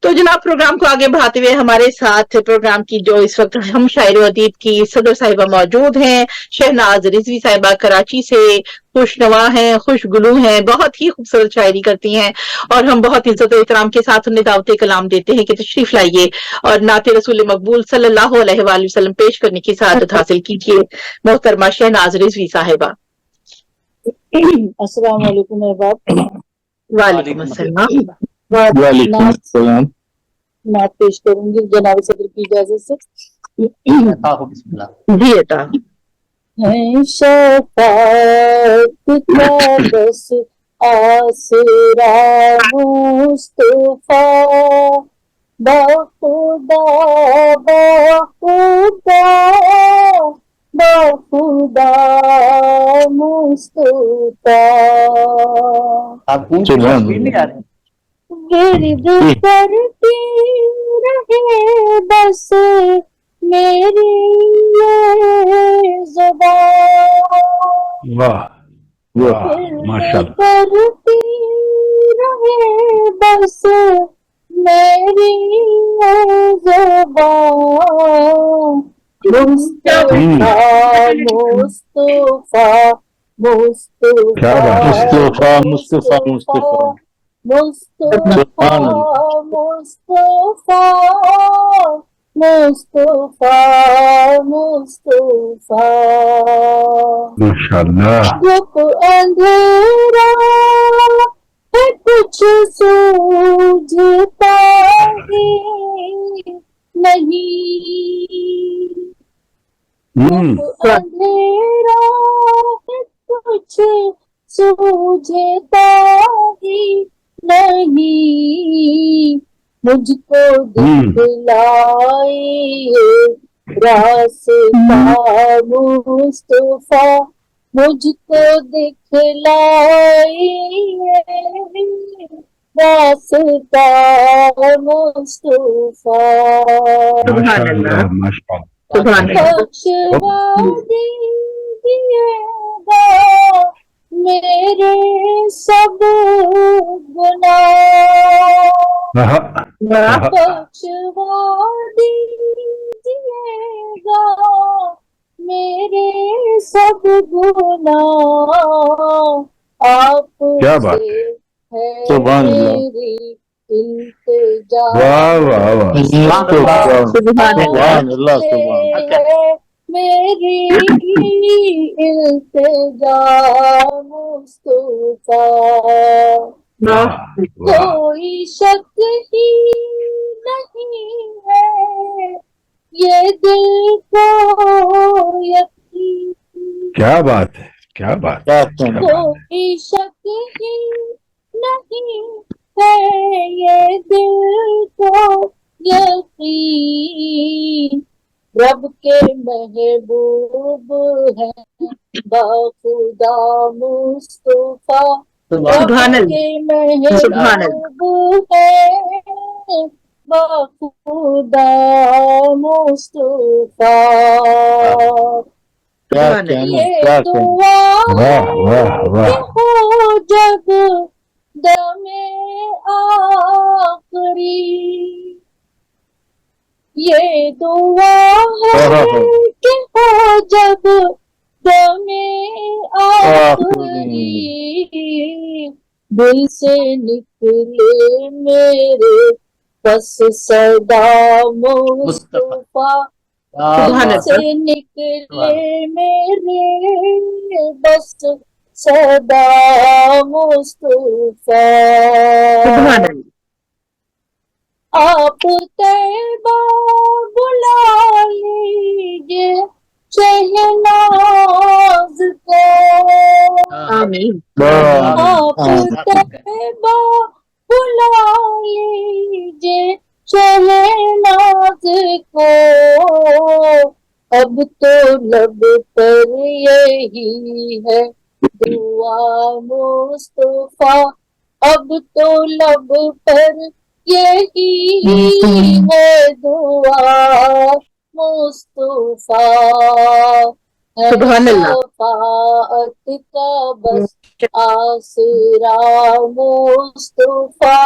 تو جناب پروگرام کو آگے بڑھاتے ہوئے ہمارے ساتھ پروگرام کی جو اس وقت ہم شاعر و ادیب کی صدر صاحبہ موجود ہیں، شہناز رضوی صاحبہ کراچی سے خوشنوا ہیں، خوش گلو ہیں، بہت ہی خوبصورت شاعری کرتی ہیں، اور ہم بہت عزت و احترام کے ساتھ انہیں دعوت کلام دیتے ہیں کہ تشریف لائیے اور نعت رسول مقبول صلی اللہ علیہ وآلہ وسلم پیش کرنے کی سعادت حاصل کیجیے۔ محترمہ شہناز رضوی صاحبہ۔ السلام علیکم احباب۔ وعلیکم السلام۔ وعلیکم السلام۔ نعت پیش کروں گی جناب صدر کی اجازت سے۔ بسم اللہ۔ جی عطا۔ ہے شفاعت کا بس آسرا مصطفیٰ، بخدا بخدا بخدا مصطفیٰ، ورد کرتی رہے بس میری یہ زبان، واہ واہ ماشاءاللہ، کرتی رہے بس میری یہ زبان، مصطفیٰ مصطفیٰ مصطفیٰ مصطفیٰ مصطفیٰ مصطفیٰ مصطفیٰ مصطفیٰ مصطفیٰ، ماشاءاللہ۔ جب اندھیرا ہے کچھ سوجھتا ہی نہیں، جب اندھیرا ہے کچھ سوجھتا ہی نہیں، مجھ کو دکھلائیے راستہ مصطفیٰ، مجھ کو دکھلائیے راستہ مصطفیٰ، ماشاءاللہ ماشاءاللہ۔ بخشوا دیجیے گا میرے سب گناہ، بخشوا دیجیے گا میرے سب گناہ، آپ سے ہے میری التجا، واہ واہ واہ، سبحان اللہ، میری التجا مصطفیٰ، کوئی شک ہی نہیں ہے یہ دل کو یقین، کیا بات ہے، کیا بات ہے، کوئی شک ہی نہیں ہے یہ دل کو یقین، رب کے محبوب ہیں بخدا مصطفیٰ، رب کے محبوب ہیں بخدا مصطفیٰ، یہ دعا ہے کہ ہو جب دم آخری، یہ دعا ہے کہ ہو جب دم آخری، دل سے نکلے میرے بس صدا مصطفیٰ، دل سے نکلے میرے بس صدا مصطفیٰ، آپ طیبہ بلا لیجیے شہناز کو، آمین۔ آپ طیبہ بلا لیجیے شہناز کو، اب تو لب پر یہی ہے دعا مصطفیٰ، اب تو لب پر یہی ہے دعا مصطفیٰ، سبحان اللہ۔ شفاعت کا بس آسرا مصطفیٰ،